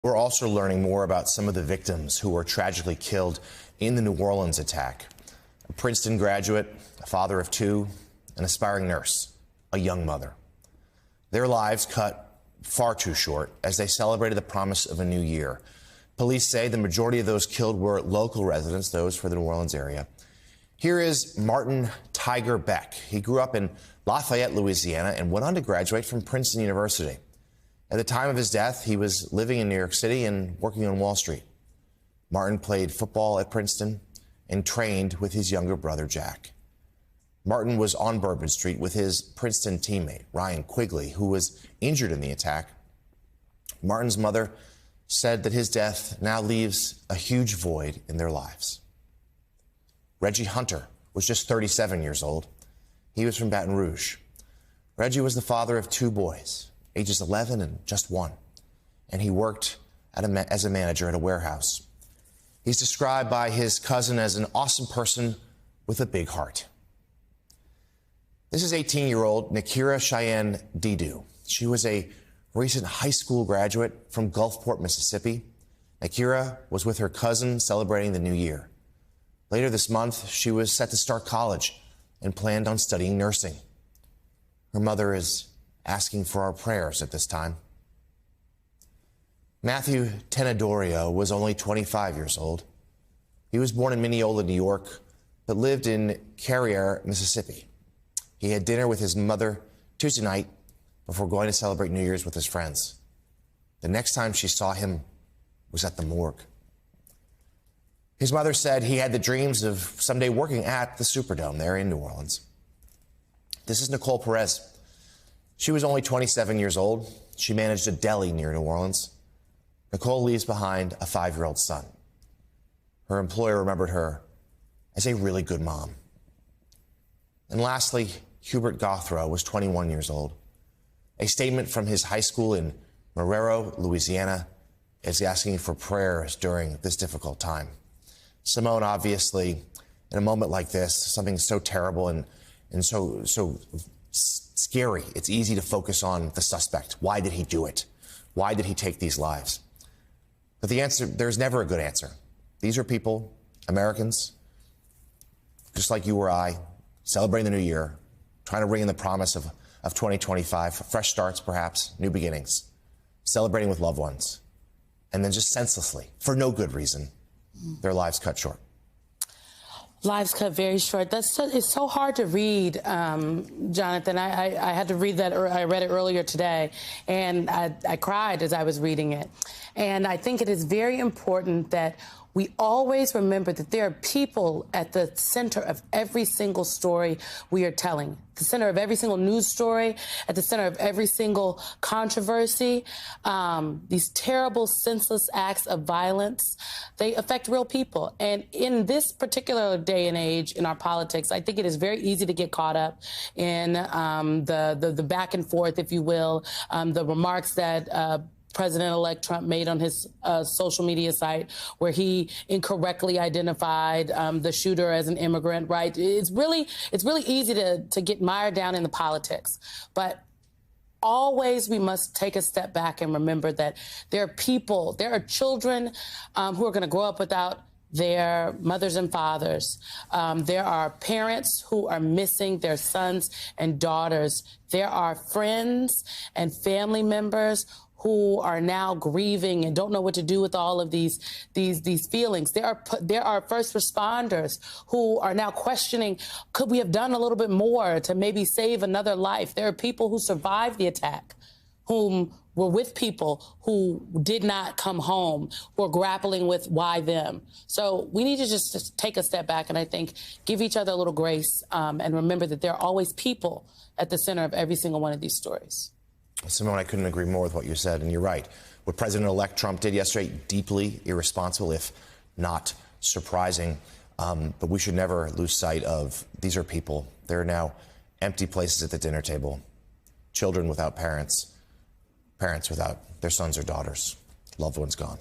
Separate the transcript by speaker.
Speaker 1: We're also learning more about some of the victims who were tragically killed in the New Orleans attack. A Princeton graduate, a father of two, an aspiring nurse, a young mother. Their lives cut far too short as they celebrated the promise of a new year. Police say the majority of those killed were local residents, those for the New Orleans area. Here is Martin Tiger Beck. He grew up in Lafayette, Louisiana, and went on to graduate from Princeton University. At the time of his death, he was living in New York City and working on Wall Street. Martin played football at Princeton and trained with his younger brother, Jack. Martin was on Bourbon Street with his Princeton teammate, Ryan Quigley, who was injured in the attack. Martin's mother said that his death now leaves a huge void in their lives. Reggie Hunter was just 37 years old. He was from Baton Rouge. Reggie was the father of two boys, ages 11 and just 1, and he worked as a manager at a warehouse. He's described by his cousin as an awesome person with a big heart. This is 18-year-old Nakira Cheyenne Didu. She was a recent high school graduate from Gulfport, Mississippi. Nakira was with her cousin celebrating the new year. Later this month, she was set to start college and planned on studying nursing. Her mother is asking for our prayers at this time. Matthew Tenedorio was only 25 years old. He was born in Mineola, New York, but lived in Carriere, Mississippi. He had dinner with his mother Tuesday night before going to celebrate New Year's with his friends. The next time she saw him was at the morgue. His mother said he had the dreams of someday working at the Superdome there in New Orleans. This is Nicole Perez. She was only 27 years old. She managed a deli near New Orleans. Nicole leaves behind a 5-year-old son. Her employer remembered her as a really good mom. And lastly, Hubert Gothro was 21 years old. A statement from his high school in Marrero, Louisiana, is asking for prayers during this difficult time. Simone, obviously, in a moment like this, something so terrible and so scary, it's easy to focus on the suspect. Why did he do it? Why did he take these lives? But the answer, there's never a good answer. These are people, Americans, just like you or I, celebrating the new year, trying to ring in the promise of 2025, fresh starts perhaps, new beginnings, celebrating with loved ones, and then just senselessly, for no good reason, their lives cut short.
Speaker 2: Lives cut very short. It's so hard to read, Jonathan. I had to read that, or I read it earlier today, and I cried as I was reading it. And I think it is very important that we always remember that there are people at the center of every single story we are telling, the center of every single news story, at the center of every single controversy. These terrible, senseless acts of violence, they affect real people. And in this particular day and age in our politics, I think it is very easy to get caught up in the back and forth, if you will, the remarks that President-elect Trump made on his social media site, where he incorrectly identified the shooter as an immigrant, right? It's really easy to get mired down in the politics. But always we must take a step back and remember that there are people, there are children who are going to grow up without their mothers and fathers. There are parents who are missing their sons and daughters. There are friends and family members who are now grieving and don't know what to do with all of these feelings. There are first responders who are now questioning, could we have done a little bit more to maybe save another life? There are people who survived the attack, whom were with people who did not come home, who are grappling with why them. So we need to just take a step back and I think give each other a little grace and remember that there are always people at the center of every single one of these stories.
Speaker 1: Simone, I couldn't agree more with what you said, and you're right. What President-elect Trump did yesterday, deeply irresponsible, if not surprising. But we should never lose sight of these are people. There are now empty places at the dinner table, children without parents, parents without their sons or daughters, loved ones gone.